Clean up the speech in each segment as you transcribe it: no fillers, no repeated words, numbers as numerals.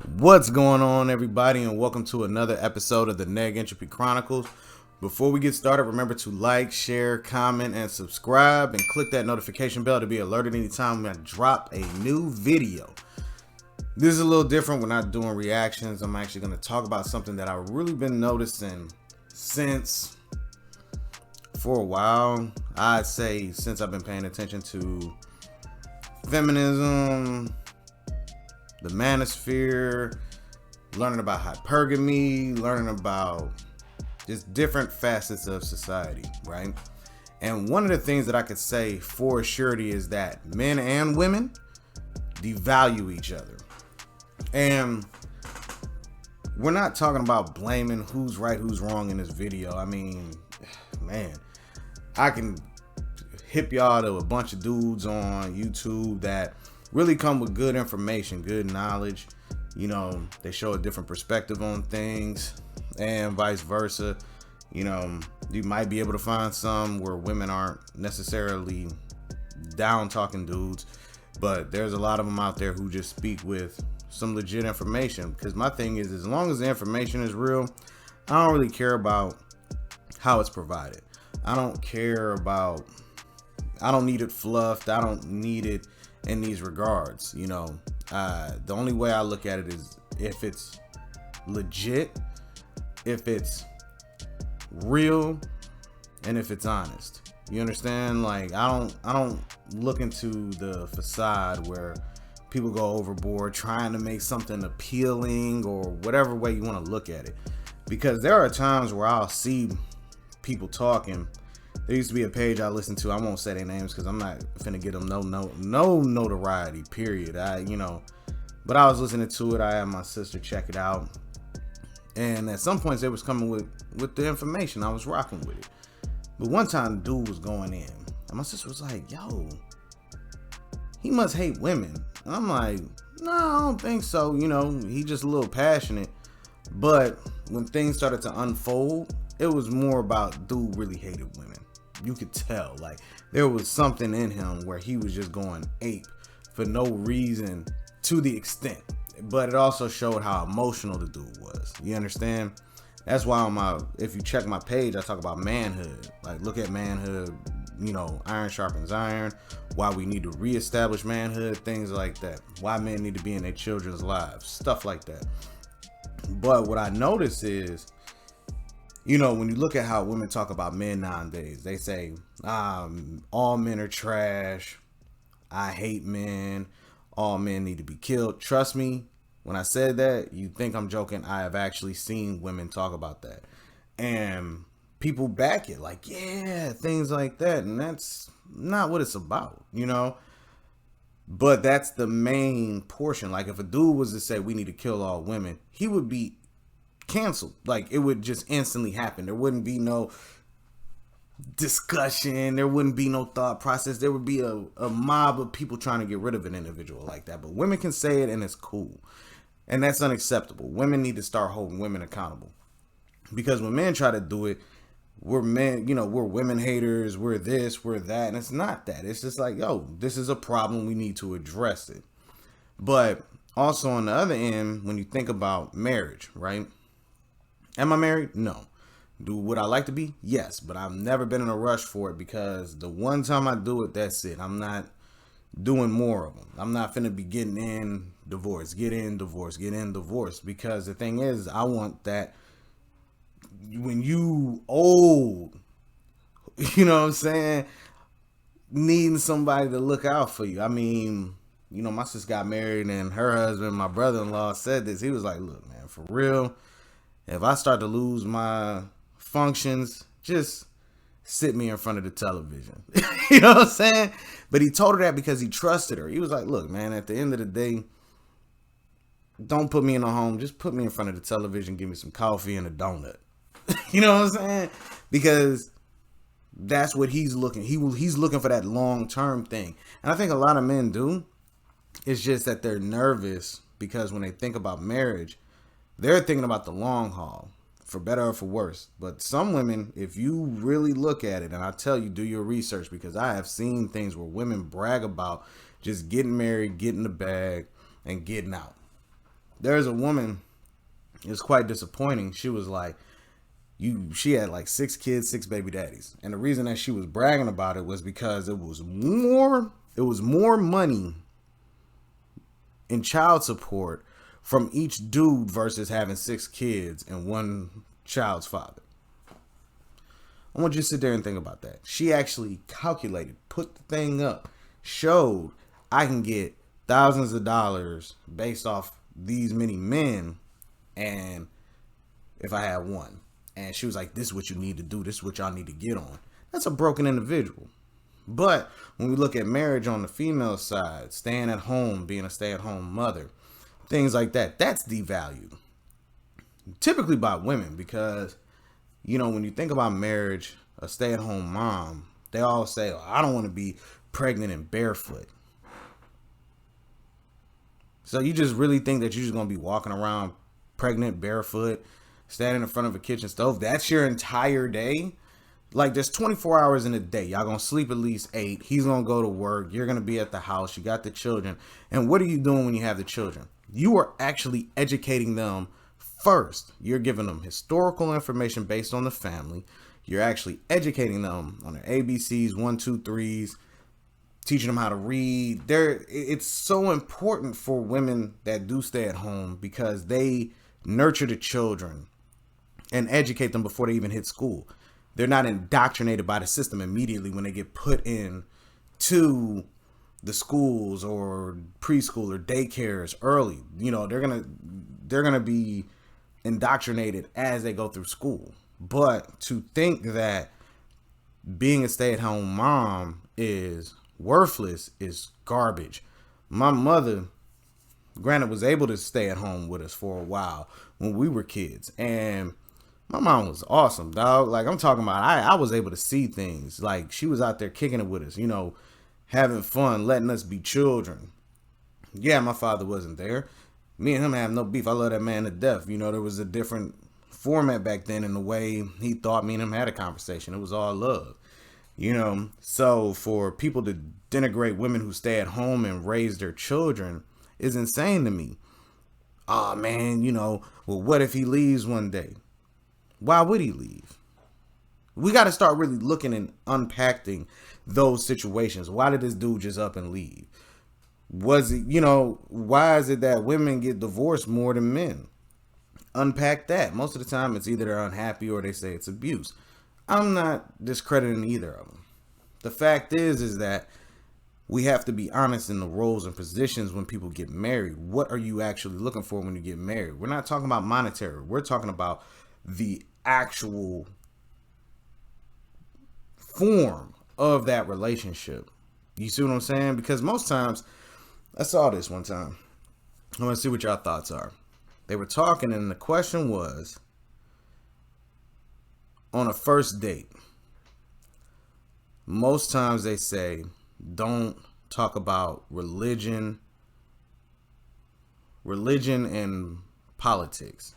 What's going on, everybody, and welcome to another episode of the Neg Entropy Chronicles. Before we get started, remember to like, share, comment, and subscribe, and click that notification bell to be alerted anytime I drop a new video. This is a little different. We're not doing reactions. I'm actually going to talk about something that I've really been noticing since for a while. I'd say since I've been paying attention to feminism, the Manosphere, learning about hypergamy, learning about just different facets of society, right? And one of the things that I could say for surety is that men and women devalue each other. And we're not talking about blaming who's right, who's wrong in this video. I mean, man, I can hip y'all to a bunch of dudes on YouTube that really come with good information, good knowledge. You know, they show a different perspective on things and vice versa. You know, you might be able to find some where women aren't necessarily down talking dudes, but there's a lot of them out there who just speak with some legit information. Because my thing is, as long as the information is real, I don't really care about how it's provided. I don't need it fluffed. I don't need it in these regards. You know, the only way I look at it is if it's legit, if it's real, and if it's honest. You understand? Like, I don't look into the facade where people go overboard trying to make something appealing or whatever way you want to look at it. Because there are times where I'll see people talking. There used to be a page I listened to. I won't say their names because I'm not finna get them no notoriety. Period. But I was listening to it. I had my sister check it out, and at some points they was coming with the information. I was rocking with it. But one time, the dude was going in, and my sister was like, "Yo, he must hate women." And I'm like, "No, I don't think so. You know, he just a little passionate." But when things started to unfold, it was more about dude really hated women. You could tell, like, there was something in him where he was just going ape for no reason to the extent. But it also showed how emotional the dude was. You understand? That's why if you check my page, I talk about manhood. Like, look at manhood, you know, iron sharpens iron, why we need to reestablish manhood, things like that. Why men need to be in their children's lives, stuff like that. But what I notice is, you know, when you look at how women talk about men nowadays, they say, all men are trash. I hate men. All men need to be killed. Trust me, when I said that, you think I'm joking. I have actually seen women talk about that. And people back it, like, yeah, things like that. And that's not what it's about, you know? But that's the main portion. Like, if a dude was to say we need to kill all women, he would be canceled. Like, it would just instantly happen. There wouldn't be no discussion. There wouldn't be no thought process. There would be a mob of people trying to get rid of an individual like that. But women can say it and it's cool. And that's unacceptable. Women need to start holding women accountable. Because when men try to do it, we're men, you know, we're women haters, we're this, we're that. And it's not that. It's just like, yo, this is a problem. We need to address it. But also on the other end, when you think about marriage, right? Am I married? No. Would I like to be? Yes, but I've never been in a rush for it because the one time I do it, that's it. I'm not doing more of them. I'm not finna be getting in divorce, get in divorce, get in divorce. Because the thing is, I want that when you old, you know what I'm saying, needing somebody to look out for you. I mean, you know, my sister got married and her husband, my brother-in-law, said this. He was like, look, man, for real, if I start to lose my functions, just sit me in front of the television. You know what I'm saying? But he told her that because he trusted her. He was like, look, man, at the end of the day, don't put me in a home. Just put me in front of the television, give me some coffee and a donut. You know what I'm saying? Because that's what he's looking. He's looking for that long-term thing. And I think a lot of men do. It's just that they're nervous because when they think about marriage, they're thinking about the long haul, for better or for worse. But some women, if you really look at it, and I tell you, do your research, because I have seen things where women brag about just getting married, getting the bag, and getting out. There's a woman, it's quite disappointing. She was like, she had like 6 kids, 6 baby daddies. And the reason that she was bragging about it was because it was more money in child support from each dude versus having 6 kids and one child's father. I want you to sit there and think about that. She actually calculated, put the thing up, showed I can get thousands of dollars based off these many men, and if I had one. And she was like, this is what you need to do. This is what y'all need to get on. That's a broken individual. But when we look at marriage on the female side, staying at home, being a stay-at-home mother, things like that, that's devalued. Typically by women, because, when you think about marriage, a stay-at-home mom, they all say, oh, I don't want to be pregnant and barefoot. So you just really think that you're just going to be walking around pregnant, barefoot, standing in front of a kitchen stove? That's your entire day? Like, there's 24 hours in a day. Y'all gonna sleep at least 8. He's gonna go to work. You're gonna be at the house. You got the children. And what are you doing when you have the children? You are actually educating them first. You're giving them historical information based on the family. You're actually educating them on their ABCs, 1, 2, 3s, teaching them how to read. It's so important for women that do stay at home because they nurture the children and educate them before they even hit school. They're not indoctrinated by the system immediately when they get put in to the schools or preschool or daycares early. They're gonna be indoctrinated as they go through school. But to think that being a stay-at-home mom is worthless is garbage. My mother, granted, was able to stay at home with us for a while when we were kids, and my mom was awesome, dog. Like, I'm talking about, I was able to see things. Like, she was out there kicking it with us, having fun, letting us be children. Yeah, my father wasn't there. Me and him have no beef. I love that man to death. There was a different format back then in the way he thought. Me and him had a conversation. It was all love, So for people to denigrate women who stay at home and raise their children is insane to me. Oh, man, well, what if he leaves one day? Why would he leave? We got to start really looking and unpacking those situations. Why did this dude just up and leave? Was it, why is it that women get divorced more than men? Unpack that. Most of the time, it's either they're unhappy or they say it's abuse. I'm not discrediting either of them. The fact is that we have to be honest in the roles and positions when people get married. What are you actually looking for when you get married? We're not talking about monetary. We're talking about the actual form of that relationship. You see what I'm saying? Because most times, I saw this one time. I want to see what y'all thoughts are. They were talking and the question was, on a first date, most times they say, don't talk about religion and politics.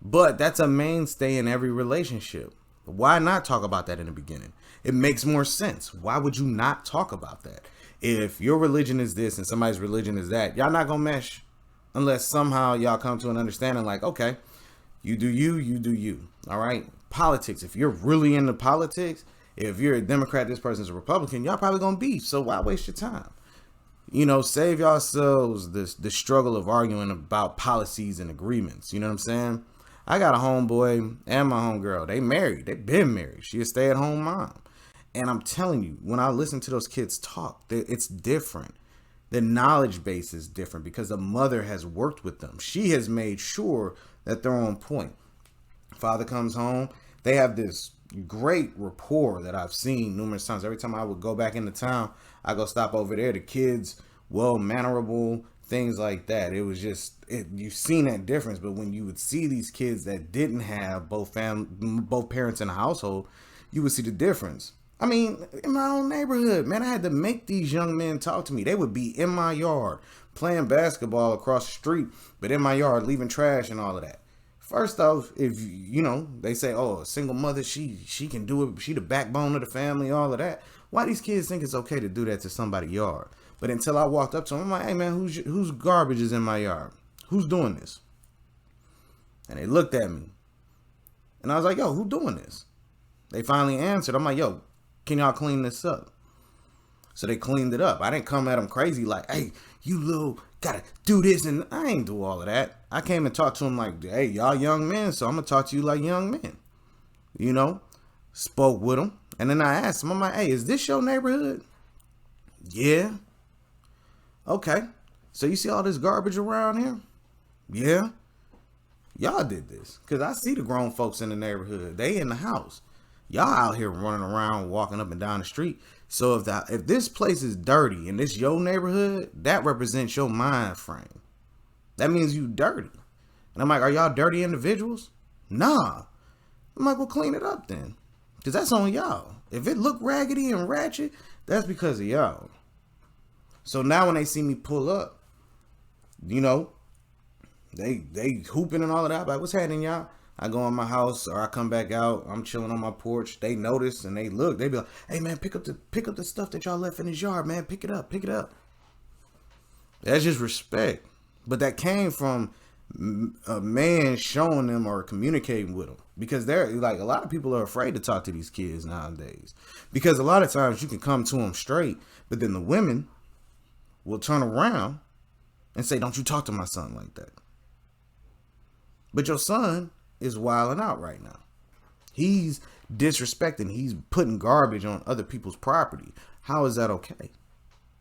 But that's a mainstay in every relationship. Why not talk about that in the beginning? It makes more sense. Why would you not talk about that? If your religion is this and somebody's religion is that, y'all not gonna mesh unless somehow y'all come to an understanding like, okay, you do you, you do you. All right. Politics. If you're really into politics, if you're a Democrat, this person's a Republican, y'all probably gonna beef. So why waste your time? Save yourselves the struggle of arguing about policies and agreements. You know what I'm saying? I got a homeboy and my homegirl. They married. They've been married. She a stay-at-home mom. And I'm telling you, when I listen to those kids talk, it's different. The knowledge base is different because the mother has worked with them. She has made sure that they're on point. Father comes home. They have this great rapport that I've seen numerous times. Every time I would go back into town, I go stop over there. The kids, well mannerable, things like that. It was just, you've seen that difference. But when you would see these kids that didn't have both parents in the household, you would see the difference. I mean, in my own neighborhood, man, I had to make these young men talk to me. They would be in my yard playing basketball across the street, but in my yard leaving trash and all of that. First off, if they say, oh, a single mother, she can do it. She the backbone of the family, all of that. Why these kids think it's okay to do that to somebody's yard? But until I walked up to them, I'm like, hey man, whose garbage is in my yard? Who's doing this? And they looked at me. And I was like, yo, who doing this? They finally answered. I'm like, yo, can y'all clean this up? So they cleaned it up. I didn't come at them crazy like, hey, you little gotta do this. And I ain't do all of that. I came and talked to them like, hey, y'all young men, so I'm gonna talk to you like young men. You know, spoke with them. And then I asked them, I'm like, hey, is this your neighborhood? Yeah. Okay. So you see all this garbage around here? Yeah. Y'all did this. Because I see the grown folks in the neighborhood. They in the house. Y'all out here running around, walking up and down the street. So if this place is dirty and this your neighborhood, that represents your mind frame. That means you dirty. And I'm like, are y'all dirty individuals? Nah. I'm like, well, clean it up then. Because that's on y'all. If it look raggedy and ratchet, that's because of y'all. So now when they see me pull up, you know, they hooping and all of that. I'm like, what's happening, y'all? I go in my house or I come back out. I'm chilling on my porch. They notice and they look. They be like, hey, man, pick up the stuff that y'all left in this yard, man. Pick it up. Pick it up. That's just respect. But that came from a man showing them or communicating with them. Because they're like, a lot of people are afraid to talk to these kids nowadays. Because a lot of times you can come to them straight, but then the women will turn around and say, don't you talk to my son like that. But your son is wilding out right now. He's disrespecting. He's putting garbage on other people's property. How is that okay?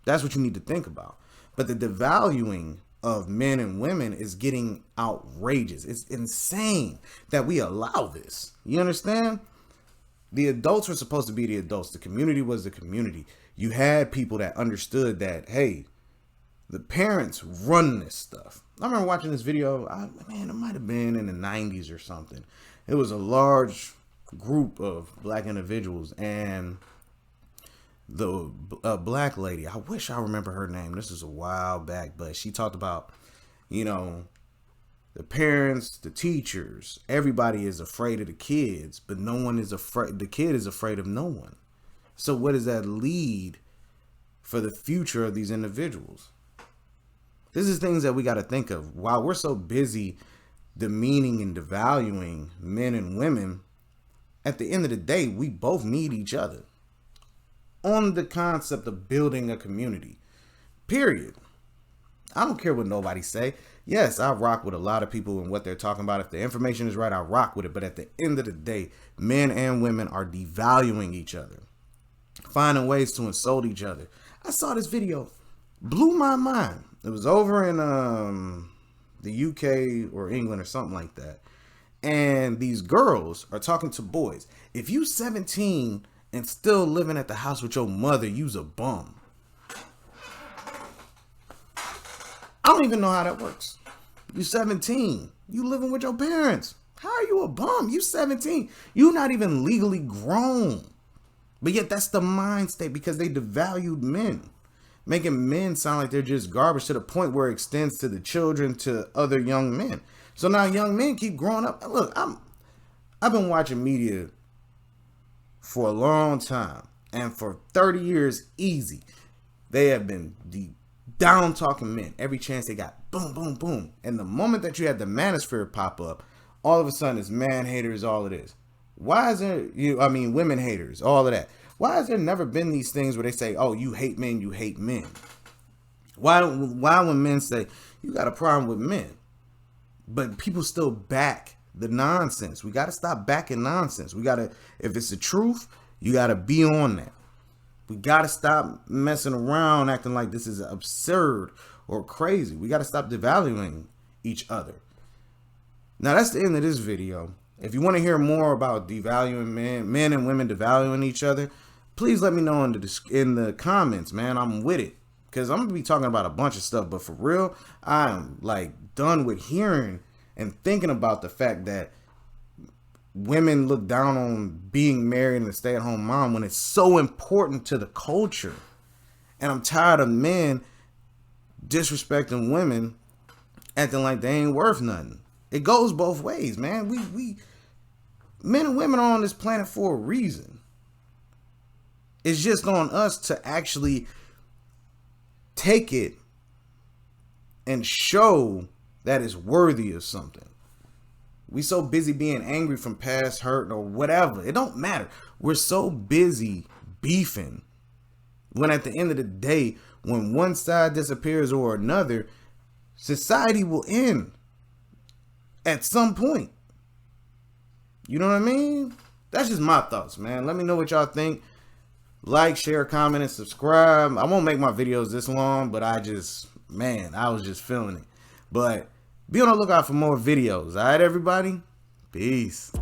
That's what you need to think about. But the devaluing of men and women is getting outrageous. It's insane that we allow this. You understand? The adults were supposed to be the adults. The community was the community. You had people that understood that, hey, the parents run this stuff. I remember watching this video, it might have been in the 90s or something. It was a large group of black individuals, and the black lady, I wish I remember her name. This is a while back, but she talked about, you know, the parents, the teachers, everybody is afraid of the kids, but no one is afraid. The kid is afraid of no one. So what does that lead for the future of these individuals? This is things that we got to think of. While we're so busy demeaning and devaluing men and women, at the end of the day, we both need each other. On the concept of building a community, period. I don't care what nobody say. Yes, I rock with a lot of people and what they're talking about. If the information is right, I rock with it. But at the end of the day, men and women are devaluing each other, finding ways to insult each other. I saw this video, blew my mind. It was over in the UK or England or something like that. And these girls are talking to boys. If you 17 and still living at the house with your mother, you's a bum. I don't even know how that works. You 17. You living with your parents. How are you a bum? You 17. You're not even legally grown. But yet that's the mind state because they devalued men. Making men sound like they're just garbage to the point where it extends to the children, to other young men. So now young men keep growing up. Look, I've been watching media for a long time. And for 30 years, easy. They have been the down talking men. Every chance they got, boom, boom, boom. And the moment that you had the Manosphere pop up, all of a sudden it's man haters, all of this. Why is there, women haters, all of that. Why has there never been these things where they say, oh, you hate men, you hate men? Why when men say, you got a problem with men? But people still back the nonsense. We got to stop backing nonsense. We got to, if it's the truth, you got to be on that. We got to stop messing around acting like this is absurd or crazy. We got to stop devaluing each other. Now, that's the end of this video. If you want to hear more about devaluing men and women devaluing each other, please let me know in the comments, man. I'm with it. Because I'm going to be talking about a bunch of stuff. But for real, I'm like done with hearing and thinking about the fact that women look down on being married and a stay-at-home mom when it's so important to the culture. And I'm tired of men disrespecting women, acting like they ain't worth nothing. It goes both ways, man. We men and women are on this planet for a reason. It's just on us to actually take it and show that is worthy of something. We so busy being angry from past hurt or whatever. It don't matter. We're so busy beefing when at the end of the day, when one side disappears or another, society will end at some point. You know what I mean? That's just my thoughts, man. Let me know what y'all think. Like, share, comment, and subscribe. I won't make my videos this long, but I was just feeling it. But be on the lookout for more videos. All right, everybody? Peace.